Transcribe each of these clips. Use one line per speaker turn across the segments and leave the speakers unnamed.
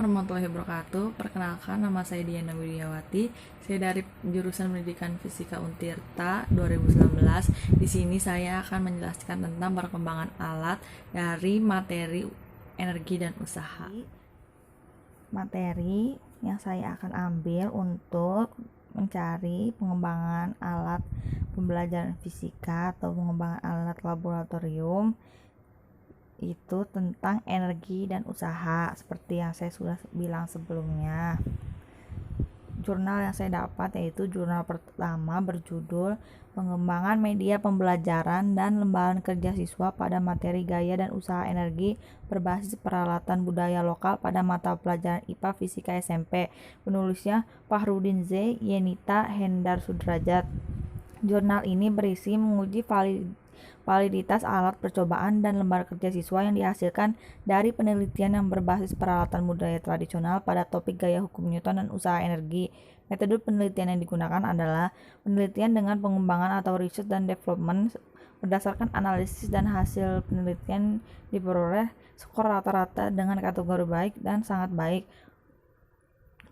warahmatullahi wabarakatuh. Perkenalkan, nama saya Diana Widiawati. Saya dari jurusan Pendidikan Fisika Untirta 2019. Di sini saya akan menjelaskan tentang perkembangan alat dari materi, energi, dan usaha.
Materi yang saya akan ambil untuk mencari pengembangan alat pembelajaran fisika atau pengembangan alat laboratorium itu tentang energi dan usaha, seperti yang saya sudah bilang sebelumnya. Jurnal yang saya dapat yaitu jurnal pertama berjudul Pengembangan Media Pembelajaran dan Lembaran Kerja Siswa pada Materi Gaya dan Usaha Energi berbasis peralatan budaya lokal pada mata pelajaran IPA Fisika SMP. Penulisnya Fahrudin Z. Yenita Hendar Sudrajat. Jurnal ini berisi menguji validitas alat percobaan dan lembar kerja siswa yang dihasilkan dari penelitian yang berbasis peralatan budaya tradisional pada topik gaya hukum Newton dan usaha energi. Metode penelitian yang digunakan adalah penelitian dengan pengembangan atau research dan development berdasarkan analisis dan hasil penelitian diperoleh skor rata-rata dengan kategori baik dan sangat baik,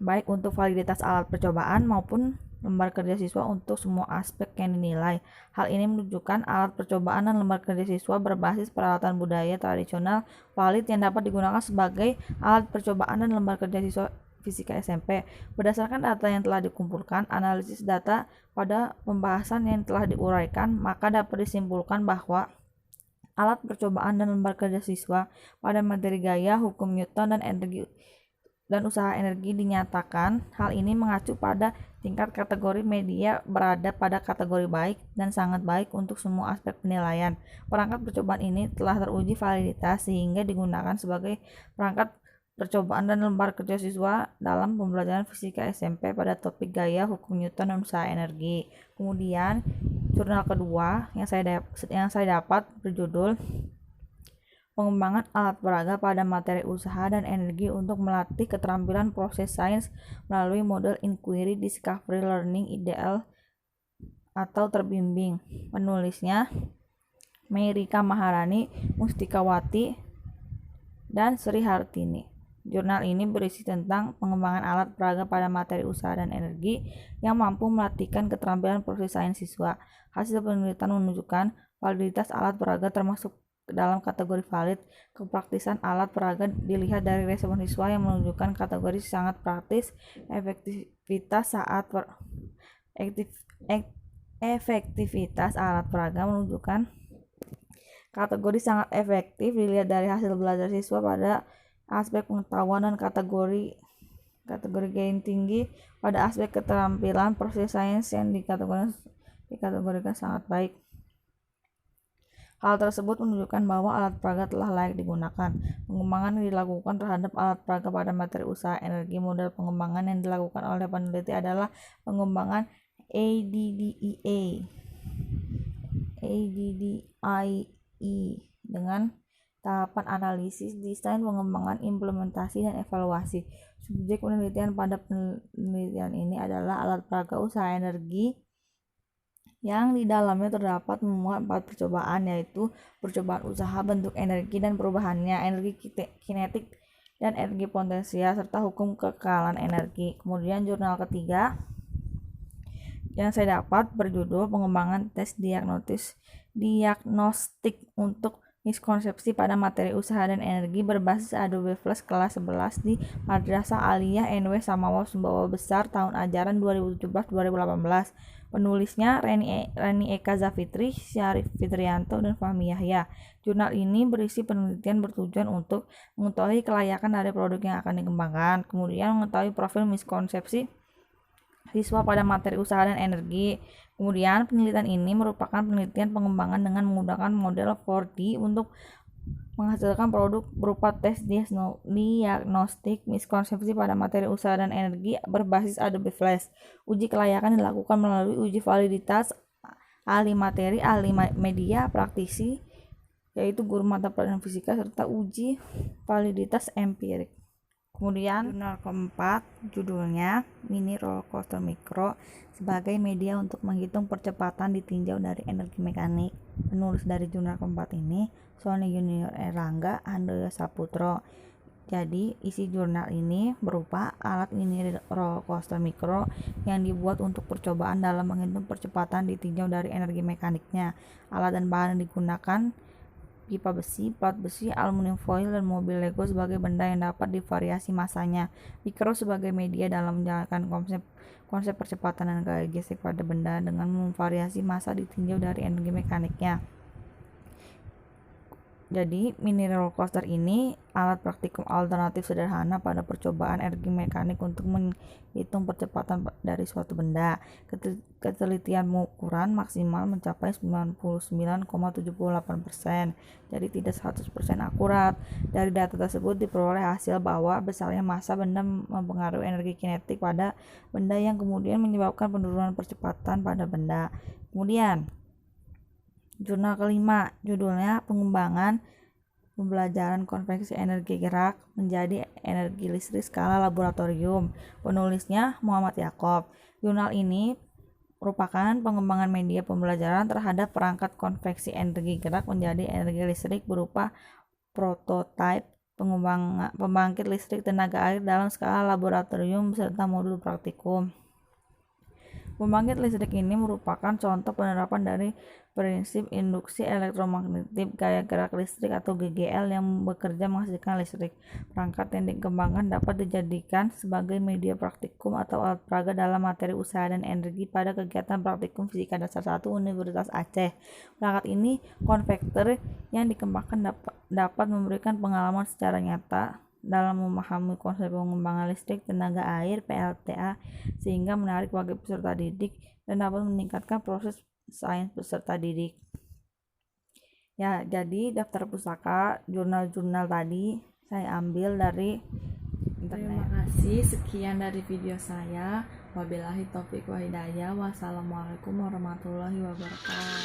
baik untuk validitas alat percobaan maupun lembar kerja siswa untuk semua aspek yang dinilai. Hal ini menunjukkan alat percobaan dan lembar kerja siswa berbasis peralatan budaya tradisional valid yang dapat digunakan sebagai alat percobaan dan lembar kerja siswa fisika SMP. Berdasarkan data yang telah dikumpulkan, analisis data pada pembahasan yang telah diuraikan, maka dapat disimpulkan bahwa alat percobaan dan lembar kerja siswa pada materi gaya, hukum Newton, dan energi dan usaha energi dinyatakan. Hal ini mengacu pada tingkat kategori media berada pada kategori baik dan sangat baik untuk semua aspek penilaian. Perangkat percobaan ini telah teruji validitas sehingga digunakan sebagai perangkat percobaan dan lembar kerja siswa dalam pembelajaran fisika SMP pada topik gaya, hukum Newton, dan usaha energi. Kemudian jurnal kedua yang saya dapat berjudul Pengembangan alat peraga pada materi usaha dan energi untuk melatih keterampilan proses sains melalui model inquiry discovery learning ideal atau terbimbing. Penulisnya Meirika Maharani, Mustikawati, dan Sri Hartini. Jurnal ini berisi tentang pengembangan alat peraga pada materi usaha dan energi yang mampu melatihkan keterampilan proses sains siswa. Hasil penelitian menunjukkan validitas alat peraga termasuk dalam kategori valid. Kepraktisan alat peraga dilihat dari respon siswa yang menunjukkan kategori sangat praktis. Efektivitas alat peraga menunjukkan kategori sangat efektif dilihat dari hasil belajar siswa pada aspek pengetahuan dan kategori gain tinggi pada aspek keterampilan proses sains yang dikategorikan sangat baik. Hal tersebut menunjukkan bahwa alat peraga telah layak digunakan. Pengembangan yang dilakukan terhadap alat peraga pada materi usaha energi. Model pengembangan yang dilakukan oleh peneliti adalah pengembangan ADDIE dengan tahapan analisis, desain, pengembangan, implementasi, dan evaluasi. Subjek penelitian pada penelitian ini adalah alat peraga usaha energi yang di dalamnya terdapat memuat 4 percobaan, yaitu percobaan usaha, bentuk energi dan perubahannya, energi kinetik dan energi potensial, serta hukum kekekalan energi. Kemudian jurnal ketiga yang saya dapat berjudul Pengembangan Tes Diagnostik untuk Miskonsepsi pada Materi Usaha dan Energi berbasis Adobe Flash kelas 11 di Madrasah Aliyah NW Samawa Sumbawa Besar tahun ajaran 2017-2018. Penulisnya Reni Eka Zafitri, Syarif Fitrianto, dan Fahmi Yahya. Jurnal ini berisi penelitian bertujuan untuk mengetahui kelayakan dari produk yang akan dikembangkan, kemudian mengetahui profil miskonsepsi siswa pada materi usaha dan energi. Kemudian penelitian ini merupakan penelitian pengembangan dengan menggunakan model 4D untuk menghasilkan produk berupa tes diagnostik miskonsepsi pada materi usaha dan energi berbasis Adobe Flash. Uji kelayakan dilakukan melalui uji validitas ahli materi, ahli media, praktisi, yaitu guru mata pelajaran fisika, serta uji validitas empirik. Kemudian jurnal keempat judulnya Mini Roller Coaster Mikro sebagai media untuk menghitung percepatan ditinjau dari energi mekanik. Penulis dari jurnal keempat ini Sony Junior Erlangga Handoyo Saputro. Jadi, isi jurnal ini berupa alat mini roller coaster mikro yang dibuat untuk percobaan dalam menghitung percepatan ditinjau dari energi mekaniknya. Alat dan bahan yang digunakan pipa besi, plat besi, aluminium foil, dan mobil Lego sebagai benda yang dapat divariasi masanya. Mikro sebagai media dalam menjalankan konsep percepatan dan gaya gesek pada benda dengan memvariasi massa ditinjau dari energi mekaniknya. Jadi, mini roller coaster ini alat praktikum alternatif sederhana pada percobaan energi mekanik untuk menghitung percepatan dari suatu benda. Ketelitian ukuran maksimal mencapai 99,78%, jadi tidak 100% akurat. Dari data tersebut diperoleh hasil bahwa besarnya massa benda mempengaruhi energi kinetik pada benda yang kemudian menyebabkan penurunan percepatan pada benda. Kemudian, jurnal kelima, judulnya Pengembangan Pembelajaran Konveksi Energi Gerak menjadi Energi Listrik Skala Laboratorium. Penulisnya Muhammad Yakob. Jurnal ini merupakan pengembangan media pembelajaran terhadap perangkat konveksi energi gerak menjadi energi listrik berupa prototipe pembangkit listrik tenaga air dalam skala laboratorium beserta modul praktikum. Pembangkit listrik ini merupakan contoh penerapan dari prinsip induksi elektromagnetik gaya gerak listrik atau GGL yang bekerja menghasilkan listrik. Perangkat yang dikembangkan dapat dijadikan sebagai media praktikum atau alat peraga dalam materi usaha dan energi pada kegiatan praktikum Fisika Dasar 1 Universitas Aceh. Perangkat ini konvektor yang dikembangkan dapat memberikan pengalaman secara nyata dalam memahami konsep pengembangan listrik tenaga air (PLTA) sehingga menarik bagi peserta didik dan dapat meningkatkan proses sains peserta didik. Ya, jadi daftar pustaka jurnal-jurnal tadi saya ambil dari internet.
Terima kasih, sekian dari video saya. Wabillahi taufiq wa hidayah. Wassalamualaikum warahmatullahi wabarakatuh.